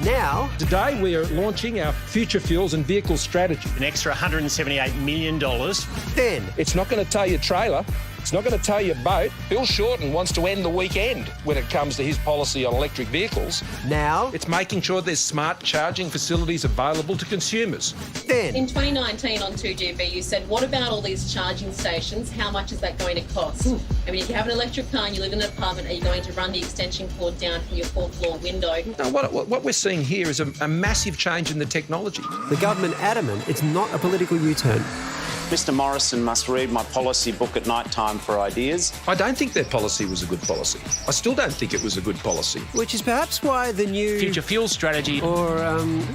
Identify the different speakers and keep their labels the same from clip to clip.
Speaker 1: Now,
Speaker 2: Today we are launching our future fuels and vehicle strategy.
Speaker 3: An extra $178 million.
Speaker 1: then,
Speaker 2: It's not going to tow your trailer. It's not going to tow your boat. Bill Shorten wants to end the weekend when it comes to his policy on electric vehicles.
Speaker 1: now,
Speaker 2: It's making sure there's smart charging facilities available to consumers.
Speaker 1: then.
Speaker 4: In 2019 on 2GB, you said, what about all these charging stations? How much is that going to cost? I mean, if you have an electric car and you live in an apartment, are you going to run the extension cord down from your fourth floor window?
Speaker 2: Now, what we're seeing here is a massive change in the technology.
Speaker 1: The government adamant it's not a political U-turn.
Speaker 5: Mr Morrison must read my policy book at night time for ideas.
Speaker 2: I don't think their policy was a good policy. I still don't think it was a good policy.
Speaker 1: Which is perhaps why the new...
Speaker 3: Future fuel strategy.
Speaker 1: or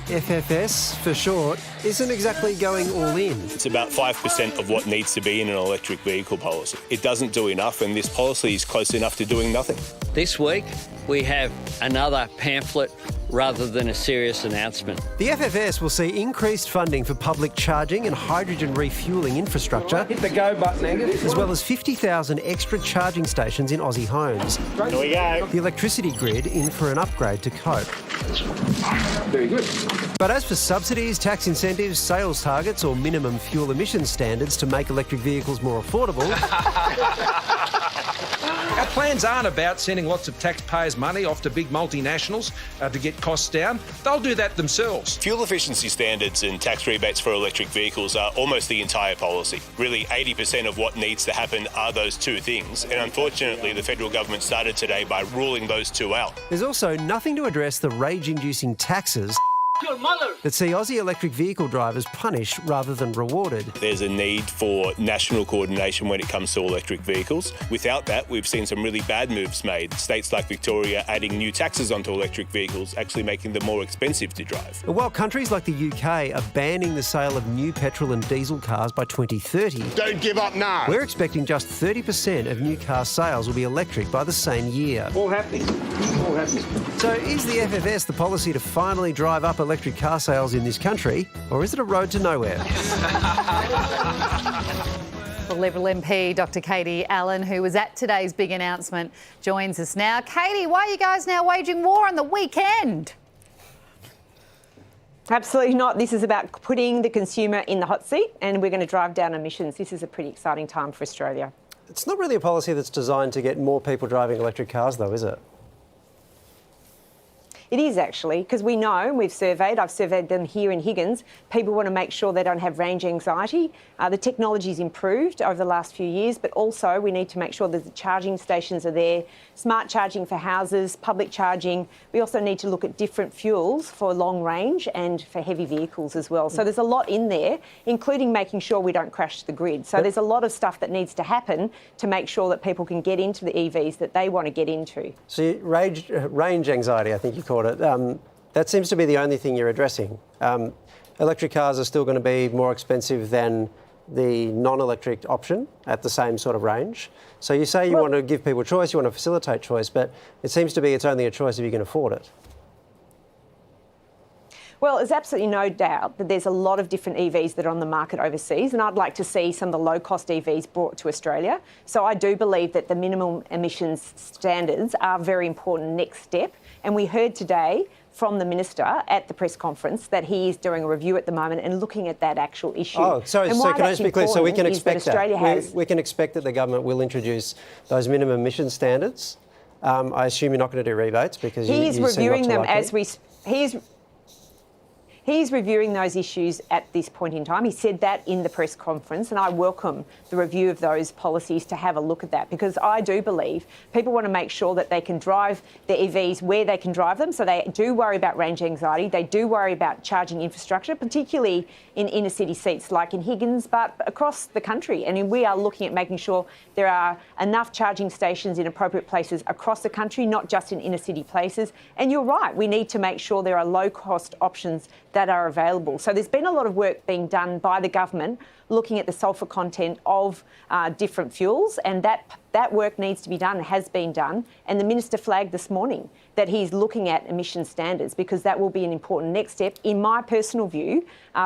Speaker 1: FFS for short, isn't exactly going all in.
Speaker 6: It's about 5% of what needs to be in an electric vehicle policy. It doesn't do enough, and this policy is close enough to doing nothing.
Speaker 7: This week, we have another pamphlet rather than a serious announcement.
Speaker 1: The FFS will see increased funding for public charging and hydrogen refuelling infrastructure,
Speaker 2: Hit the go button, Angus.
Speaker 1: as well as 50,000 extra charging stations in Aussie homes.
Speaker 3: Here we go.
Speaker 1: The electricity grid in for an upgrade to cope.
Speaker 2: Very good.
Speaker 1: But as for subsidies, tax incentives, sales targets or minimum fuel emission standards to make electric vehicles more affordable,
Speaker 2: Our plans aren't about sending lots of taxpayers' money off to big multinationals to get costs down. They'll do that themselves.
Speaker 6: Fuel efficiency standards and tax rebates for electric vehicles are almost the entire policy. Really, 80% of what needs to happen are those two things, and unfortunately the federal government started today by ruling those two out.
Speaker 1: there's also nothing to address the rage-inducing taxes that see Aussie electric vehicle drivers punished rather than rewarded.
Speaker 6: There's a need for national coordination when it comes to electric vehicles. Without that, we've seen some really bad moves made. States like Victoria adding new taxes onto electric vehicles, actually making them more expensive to drive.
Speaker 1: While countries like the UK are banning the sale of new petrol and diesel cars by 2030,
Speaker 8: Don't give up now.
Speaker 1: we're expecting just 30% of new car sales will be electric by the same year.
Speaker 2: All happening. All happening.
Speaker 1: So is the FFS the policy to finally drive up electric car sales in this country, or is it a road to nowhere?
Speaker 9: The Liberal MP, Dr Katie Allen, who was at today's big announcement, joins us now. Katie, why are you guys now waging war on the weekend?
Speaker 10: Absolutely not. This is about putting the consumer in the hot seat, and we're going to drive down emissions. This is a pretty exciting time for Australia.
Speaker 1: It's not really a policy that's designed to get more people driving electric cars, though, is it?
Speaker 10: It is actually, because we know, I've surveyed them here in Higgins, people want to make sure they don't have range anxiety. The technology's improved over the last few years, but also we need to make sure that the charging stations are there, smart charging for houses, public charging. We also need to look at different fuels for long range and for heavy vehicles as well. So there's a lot in there, including making sure we don't crash the grid. So there's a lot of stuff that needs to happen to make sure that people can get into the EVs that they want to get into.
Speaker 1: So range anxiety, I think you called it. That seems to be the only thing you're addressing. Electric cars are still going to be more expensive than the non-electric option at the same sort of range. So you say you want to give people choice, you want to facilitate choice, but it seems to be it's only a choice if you can afford it.
Speaker 10: Well, there's absolutely no doubt that there's a lot of different EVs that are on the market overseas, and I'd like to see some of the low-cost EVs brought to Australia. So I do believe that the minimum emissions standards are a very important next step. And we heard today from the Minister at the press conference that he is doing a review at the moment and looking at that actual issue.
Speaker 1: Oh, sorry, so can I just be clear? So we can expect
Speaker 10: that.
Speaker 1: We can expect that the government will introduce those minimum emission standards. I assume you're not going to do rebates because you seem
Speaker 10: reviewing
Speaker 1: not to
Speaker 10: them
Speaker 1: like
Speaker 10: as
Speaker 1: them.
Speaker 10: He's reviewing those issues at this point in time. He said that in the press conference, and I welcome the review of those policies to have a look at that, because I do believe people want to make sure that they can drive their EVs where they can drive them. So they do worry about range anxiety. They do worry about charging infrastructure, particularly in inner city seats like in Higgins, but across the country. And we are looking at making sure there are enough charging stations in appropriate places across the country, not just in inner city places. And you're right, we need to make sure there are low-cost options that are available. So there's been a lot of work being done by the government looking at the sulphur content of different fuels, and that work needs to be done, has been done. And the Minister flagged this morning that he's looking at emission standards, because that will be an important next step, in my personal view,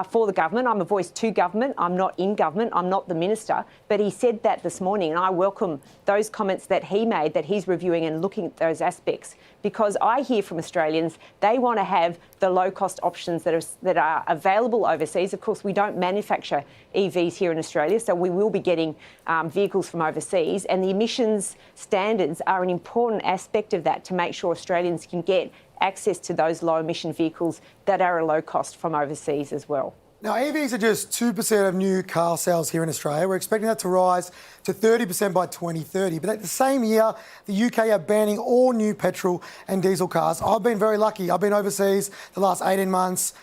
Speaker 10: for the government. I'm a voice to government. I'm not in government. I'm not the minister. But he said that this morning, and I welcome those comments that he made, that he's reviewing and looking at those aspects, because I hear from Australians they want to have the low-cost options that are available overseas. Of course, we don't manufacture EVs here in Australia, so we will be getting vehicles from overseas, and the emissions standards are an important aspect of that to make sure Australians can get access to those low-emission vehicles that are a low cost from overseas as well.
Speaker 8: Now, EVs are just 2% of new car sales here in Australia. We're expecting that to rise to 30% by 2030. But at the same year, the UK are banning all new petrol and diesel cars. I've been very lucky. I've been overseas the last 18 months.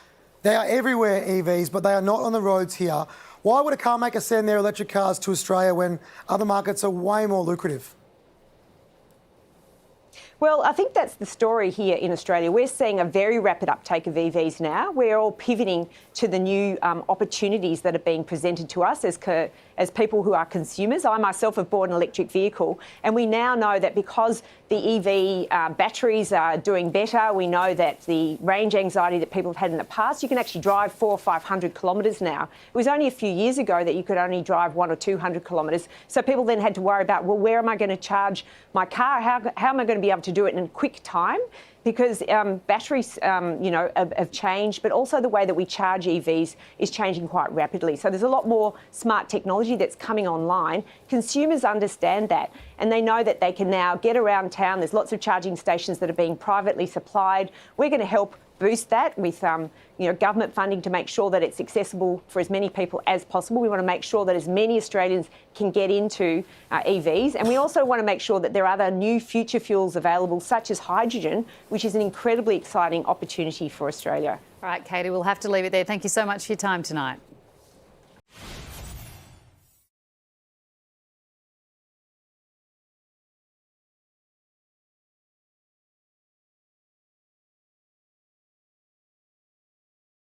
Speaker 8: They are everywhere, EVs, but they are not on the roads here. Why would a car maker send their electric cars to Australia when other markets are way more lucrative?
Speaker 10: Well, I think that's the story here in Australia. We're seeing a very rapid uptake of EVs now. We're all pivoting to the new opportunities that are being presented to us as people who are consumers. I myself have bought an electric vehicle, and we now know that because the EV batteries are doing better, we know that the range anxiety that people have had in the past, you can actually drive 400 or 500 kilometres now. It was only a few years ago that you could only drive 100 or 200 kilometres. So people then had to worry about, well, where am I going to charge my car? How am I going to be able to do it in a quick time? Because batteries, have changed, but also the way that we charge EVs is changing quite rapidly. So there's a lot more smart technology that's coming online. Consumers understand that, and they know that they can now get around town. There's lots of charging stations that are being privately supplied. We're going to help boost that with government funding to make sure that it's accessible for as many people as possible. We want to make sure that as many Australians can get into EVs, and we also want to make sure that there are other new future fuels available, such as hydrogen, which is an incredibly exciting opportunity for Australia.
Speaker 9: All right, Katie, we'll have to leave it there. Thank you so much for your time tonight.